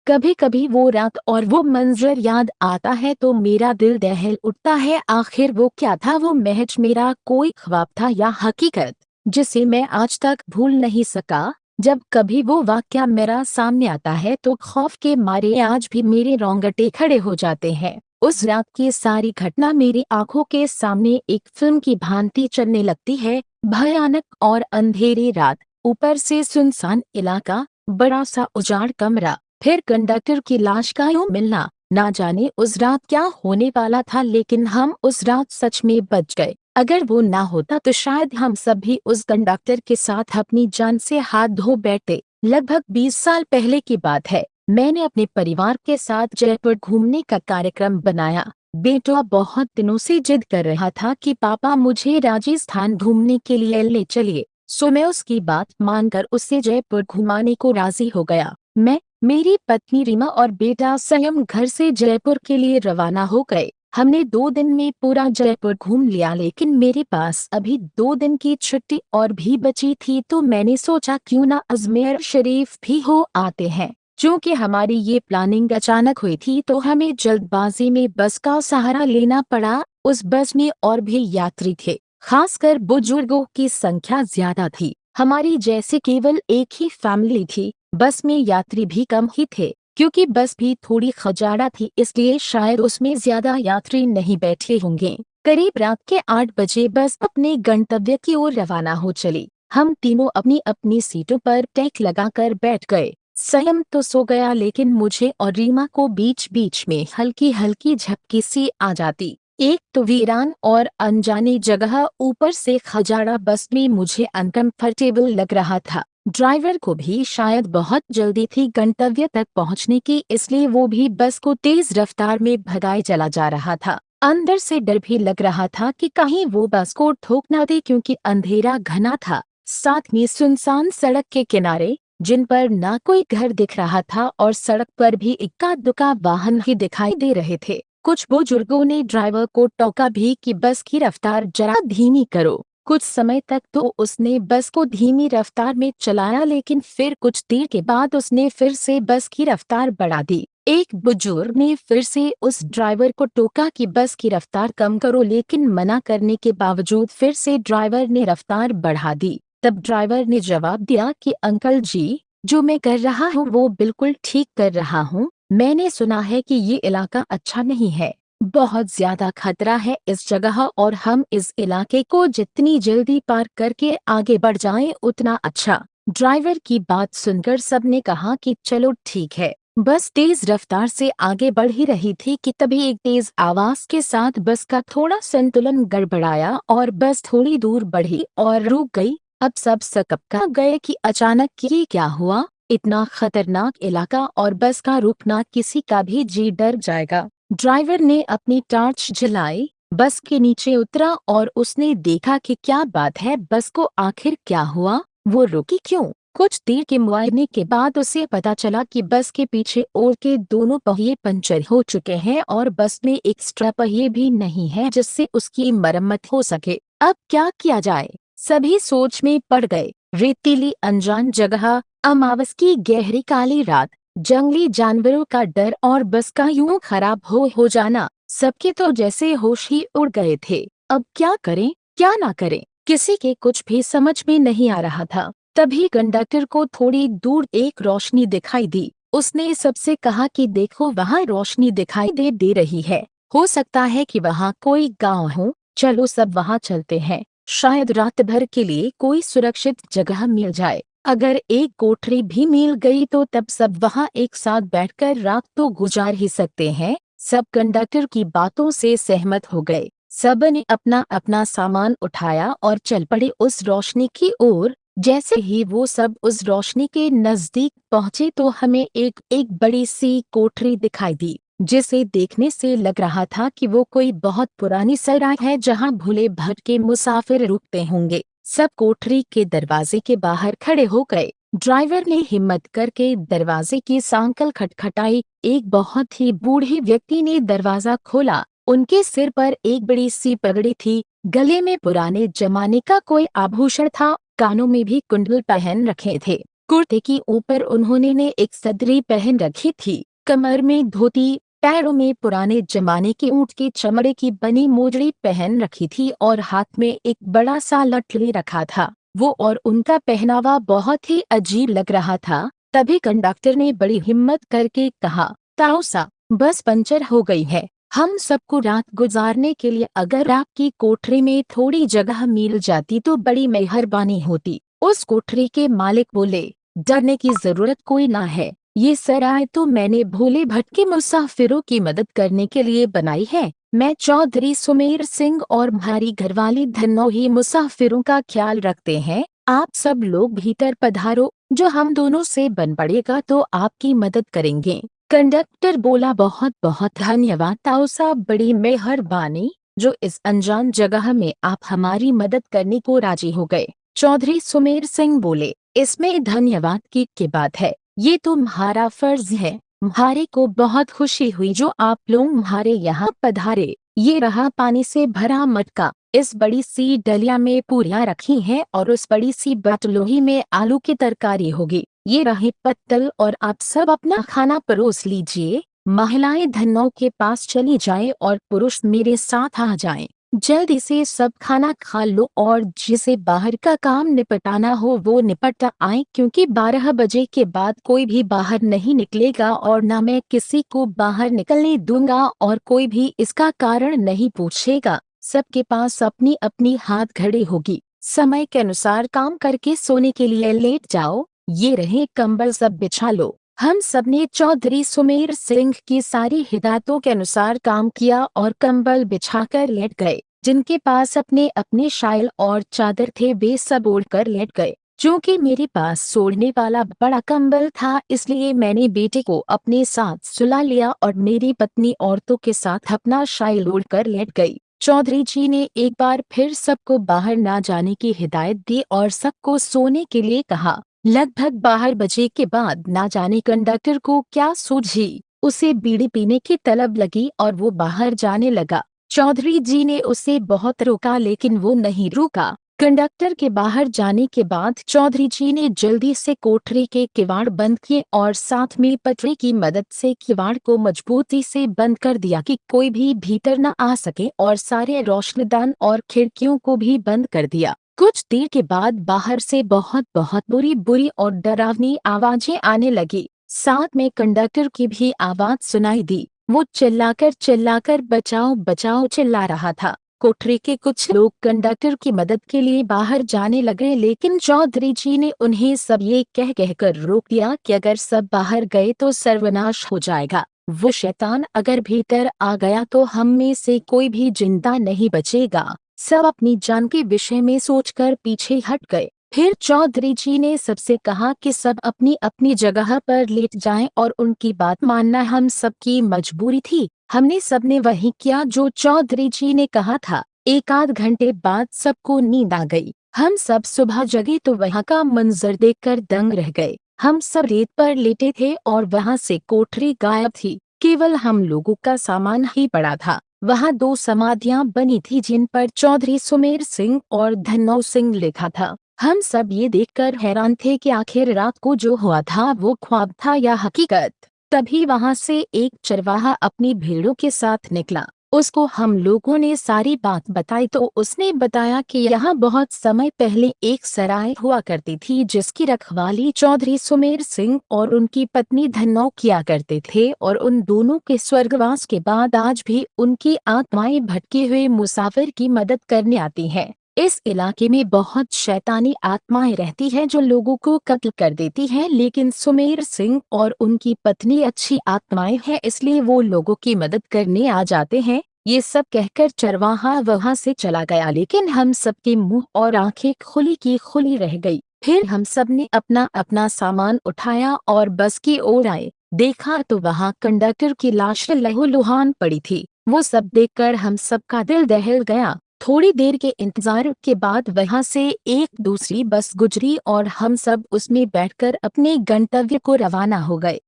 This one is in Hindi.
कभी कभी वो रात और वो मंजर याद आता है तो मेरा दिल दहल उठता है। आखिर वो क्या था? वो महज मेरा कोई ख्वाब था या हकीकत जिसे मैं आज तक भूल नहीं सका? जब कभी वो वाकया मेरा सामने आता है तो खौफ के मारे आज भी मेरे रोंगटे खड़े हो जाते हैं। उस रात की सारी घटना मेरी आंखों के सामने एक फिल्म की भांति चलने लगती है। भयानक और अंधेरी रात, ऊपर से सुनसान इलाका, बड़ा सा उजाड़ कमरा, फिर कंडक्टर की लाश का यूं मिलना। ना जाने उस रात क्या होने वाला था, लेकिन हम उस रात सच में बच गए। अगर वो ना होता तो शायद हम सभी उस कंडक्टर के साथ अपनी जान से हाथ धो बैठते। लगभग 20 साल पहले की बात है। मैंने अपने परिवार के साथ जयपुर घूमने का कार्यक्रम बनाया। बेटा बहुत दिनों से जिद कर रहा था कि पापा मुझे राजस्थान घूमने के लिए ले चलिए, सो मैं उसकी बात मानकर उसे जयपुर घुमाने को राजी हो गया। मैं, मेरी पत्नी रीमा और बेटा स्वयं घर से जयपुर के लिए रवाना हो गए। हमने 2 दिन में पूरा जयपुर घूम लिया, लेकिन मेरे पास अभी 2 दिन की छुट्टी और भी बची थी, तो मैंने सोचा क्यों ना अजमेर शरीफ भी हो आते हैं। चूंकि हमारी ये प्लानिंग अचानक हुई थी तो हमें जल्दबाजी में बस का सहारा लेना पड़ा। उस बस में और भी यात्री थे, खासकर बुजुर्गों की संख्या ज्यादा थी। हमारी जैसे केवल एक ही फैमिली थी। बस में यात्री भी कम ही थे, क्योंकि बस भी थोड़ी खजाड़ा थी, इसलिए शायद उसमें ज्यादा यात्री नहीं बैठे होंगे। करीब रात के 8 बजे बस अपने गंतव्य की ओर रवाना हो चली। हम तीनों अपनी अपनी सीटों पर टैक लगाकर बैठ गए। स्वयं तो सो गया, लेकिन मुझे और रीमा को बीच बीच में हल्की हल्की झपकी सी आ जाती। एक तो वीरान और अनजानी जगह, ऊपर से खजाड़ा बस में मुझे अनकंफर्टेबल लग रहा था। ड्राइवर को भी शायद बहुत जल्दी थी गंतव्य तक पहुंचने की, इसलिए वो भी बस को तेज रफ्तार में भगाए चला जा रहा था। अंदर से डर भी लग रहा था कि कहीं वो बस को ठोक ना दे, क्योंकि अंधेरा घना था। साथ में सुनसान सड़क के किनारे, जिन पर ना कोई घर दिख रहा था, और सड़क पर भी इक्का दुक्का वाहन ही दिखाई दे रहे थे। कुछ बुजुर्गों ने ड्राइवर को टोका भी कि बस की रफ्तार जरा धीमी करो। कुछ समय तक तो उसने बस को धीमी रफ्तार में चलाया, लेकिन फिर कुछ देर के बाद उसने फिर से बस की रफ्तार बढ़ा दी। एक बुजुर्ग ने फिर से उस ड्राइवर को टोका कि बस की रफ्तार कम करो, लेकिन मना करने के बावजूद फिर से ड्राइवर ने रफ्तार बढ़ा दी। तब ड्राइवर ने जवाब दिया कि अंकल जी, जो मैं कर रहा हूँ वो बिल्कुल ठीक कर रहा हूँ। मैंने सुना है कि ये इलाका अच्छा नहीं है, बहुत ज्यादा खतरा है इस जगह, और हम इस इलाके को जितनी जल्दी पार करके आगे बढ़ जाएं उतना अच्छा। ड्राइवर की बात सुनकर सबने कहा कि चलो ठीक है। बस तेज रफ्तार से आगे बढ़ ही रही थी कि तभी एक तेज आवाज के साथ बस का थोड़ा संतुलन गड़बड़ाया और बस थोड़ी दूर बढ़ी और रुक गई। अब सब सकपका गए कि अचानक ये क्या हुआ। इतना खतरनाक इलाका और बस का रुकना, किसी का भी जी डर जाएगा। ड्राइवर ने अपनी टॉर्च जलाई, बस के नीचे उतरा और उसने देखा कि क्या बात है, बस को आखिर क्या हुआ, वो रुकी क्यों। कुछ देर के मुआयने के बाद उसे पता चला कि बस के पीछे ओर के दोनों पहिए पंचर हो चुके हैं और बस में एक्स्ट्रा पहिए भी नहीं है जिससे उसकी मरम्मत हो सके। अब क्या किया जाए, सभी सोच में पड़ गए। रेतीली अनजान जगह, अमावस की गहरी काली रात, जंगली जानवरों का डर और बस का यूं खराब हो जाना, सबके तो जैसे होश ही उड़ गए थे। अब क्या करें क्या ना करें, किसी के कुछ भी समझ में नहीं आ रहा था। तभी कंडक्टर को थोड़ी दूर एक रोशनी दिखाई दी। उसने सबसे कहा कि देखो, वहाँ रोशनी दिखाई दे रही है, हो सकता है कि वहाँ कोई गांव हो, चलो सब वहाँ चलते हैं, शायद रात भर के लिए कोई सुरक्षित जगह मिल जाए। अगर एक कोठरी भी मिल गई तो तब सब वहाँ एक साथ बैठकर रात तो गुजार ही सकते हैं। सब कंडक्टर की बातों से सहमत हो गए। सब ने अपना अपना सामान उठाया और चल पड़े उस रोशनी की ओर। जैसे ही वो सब उस रोशनी के नजदीक पहुंचे तो हमें एक एक बड़ी सी कोठरी दिखाई दी, जिसे देखने से लग रहा था कि वो कोई बहुत पुरानी सराय है जहां भूले भटके मुसाफिर रुकते होंगे। सब कोठरी के दरवाजे के बाहर खड़े हो गए। ड्राइवर ने हिम्मत करके दरवाजे की सांकल खटखटाई। एक बहुत ही बूढ़े व्यक्ति ने दरवाजा खोला। उनके सिर पर एक बड़ी सी पगड़ी थी, गले में पुराने जमाने का कोई आभूषण था, कानों में भी कुंडल पहन रखे थे। कुर्ते के ऊपर उन्होंने ने एक सदरी पहन रखी थी, कमर में धोती, पैरों में पुराने जमाने के ऊंट की चमड़े की बनी मोजड़ी पहन रखी थी और हाथ में एक बड़ा सा लठ ले रखा था। वो और उनका पहनावा बहुत ही अजीब लग रहा था। तभी कंडक्टर ने बड़ी हिम्मत करके कहा, ताऊसा, बस पंचर हो गई है। हम सबको रात गुजारने के लिए अगर आपकी कोठरी में थोड़ी जगह मिल जाती तो बड़ी मेहरबानी होती। उस कोठरी के मालिक बोले, डरने की जरूरत कोई ना है, ये सराय तो मैंने भोले भटके मुसाफिरों की मदद करने के लिए बनाई है। मैं चौधरी सुमेर सिंह और हमारी घरवाली धनोही मुसाफिरों का ख्याल रखते हैं। आप सब लोग भीतर पधारो, जो हम दोनों से बन पड़ेगा तो आपकी मदद करेंगे। कंडक्टर बोला, बहुत बहुत धन्यवाद ताऊ साहब, बड़ी मेहरबानी जो इस अनजान जगह में आप हमारी मदद करने को राजी हो गए। चौधरी सुमेर सिंह बोले, इसमें धन्यवाद की बात है, ये तो तुम्हारा फर्ज है। हमारे को बहुत खुशी हुई जो आप लोग हमारे यहाँ पधारे। ये रहा पानी से भरा मटका, इस बड़ी सी डलिया में पूरियां रखी हैं और उस बड़ी सी बटलोही में आलू की तरकारी होगी। ये रहे पत्तल और आप सब अपना खाना परोस लीजिए। महिलाएं धनों के पास चली जाएं और पुरुष मेरे साथ आ जाएं। जल्दी से सब खाना खा लो और जिसे बाहर का काम निपटाना हो वो निपटा आए, क्योंकि 12 बजे के बाद कोई भी बाहर नहीं निकलेगा और न मैं किसी को बाहर निकलने दूंगा और कोई भी इसका कारण नहीं पूछेगा। सबके पास अपनी अपनी हाथ घड़ी होगी। समय के अनुसार काम करके सोने के लिए लेट जाओ। ये रहे कंबल, सब बिछा लो। हम सब ने चौधरी सुमेर सिंह की सारी हिदायतों के अनुसार काम किया और कंबल बिछाकर लेट गए। जिनके पास अपने अपने शायल और चादर थे वे सब ओढ़कर लेट गए। चूंकि मेरे पास सोने वाला बड़ा कंबल था इसलिए मैंने बेटे को अपने साथ सुला लिया और मेरी पत्नी औरतों के साथ अपना शायल ओढ़कर लेट गई। चौधरी जी ने एक बार फिर सबको बाहर ना जाने की हिदायत दी और सबको सोने के लिए कहा। लगभग 12 बजे के बाद ना जाने कंडक्टर को क्या सूझी, उसे बीड़ी पीने की तलब लगी और वो बाहर जाने लगा। चौधरी जी ने उसे बहुत रोका लेकिन वो नहीं रुका। कंडक्टर के बाहर जाने के बाद चौधरी जी ने जल्दी से कोठरी के किवाड़ बंद किए और साथ में पटरी की मदद से किवाड़ को मजबूती से बंद कर दिया कि कोई भी भीतर न आ सके और सारे रोशनदान और खिड़कियों को भी बंद कर दिया। कुछ देर के बाद बाहर से बहुत बहुत बुरी बुरी और डरावनी आवाजें आने लगी। साथ में कंडक्टर की भी आवाज सुनाई दी। वो चिल्लाकर बचाओ बचाओ चिल्ला रहा था। कोठरी के कुछ लोग कंडक्टर की मदद के लिए बाहर जाने लगे लेकिन चौधरी जी ने उन्हें सब ये कहकर रोक दिया कि अगर सब बाहर गए तो सर्वनाश हो जाएगा। वो शैतान अगर भीतर आ गया तो हम में से कोई भी जिंदा नहीं बचेगा। सब अपनी जान के विषय में सोचकर पीछे हट गए। फिर चौधरी जी ने सबसे कहा कि सब अपनी अपनी जगह पर लेट जाएं और उनकी बात मानना हम सबकी मजबूरी थी। हमने सबने वही किया जो चौधरी जी ने कहा था। एक आध घंटे बाद सबको नींद आ गई। हम सब सुबह जगे तो वहाँ का मंजर देखकर दंग रह गए। हम सब रेत पर लेटे थे और वहाँ से कोठरी गायब थी। केवल हम लोगों का सामान ही पड़ा था। वहाँ 2 समाधियां बनी थी जिन पर चौधरी सुमेर सिंह और धन्नो सिंह लिखा था। हम सब ये देखकर हैरान थे कि आखिर रात को जो हुआ था वो ख्वाब था या हकीकत। तभी वहाँ से एक चरवाहा अपनी भेड़ों के साथ निकला। उसको हम लोगों ने सारी बात बताई तो उसने बताया कि यहाँ बहुत समय पहले एक सराय हुआ करती थी जिसकी रखवाली चौधरी सुमेर सिंह और उनकी पत्नी धन्नो किया करते थे और उन दोनों के स्वर्गवास के बाद आज भी उनकी आत्माएं भटके हुए मुसाफिर की मदद करने आती हैं। इस इलाके में बहुत शैतानी आत्माएं रहती हैं जो लोगों को कत्ल कर देती हैं, लेकिन सुमेर सिंह और उनकी पत्नी अच्छी आत्माएं हैं इसलिए वो लोगों की मदद करने आ जाते हैं। ये सब कहकर चरवाहा वहां से चला गया लेकिन हम सबके मुंह और आंखें खुली की खुली रह गई। फिर हम सब ने अपना अपना सामान उठाया और बस की ओर आए। देखा तो वहाँ कंडक्टर की लाश लहूलुहान पड़ी थी। वो सब देखकर हम सबका दिल दहल गया। थोड़ी देर के इंतजार के बाद वहां से एक दूसरी बस गुजरी और हम सब उसमें बैठकर अपने गंतव्य को रवाना हो गए।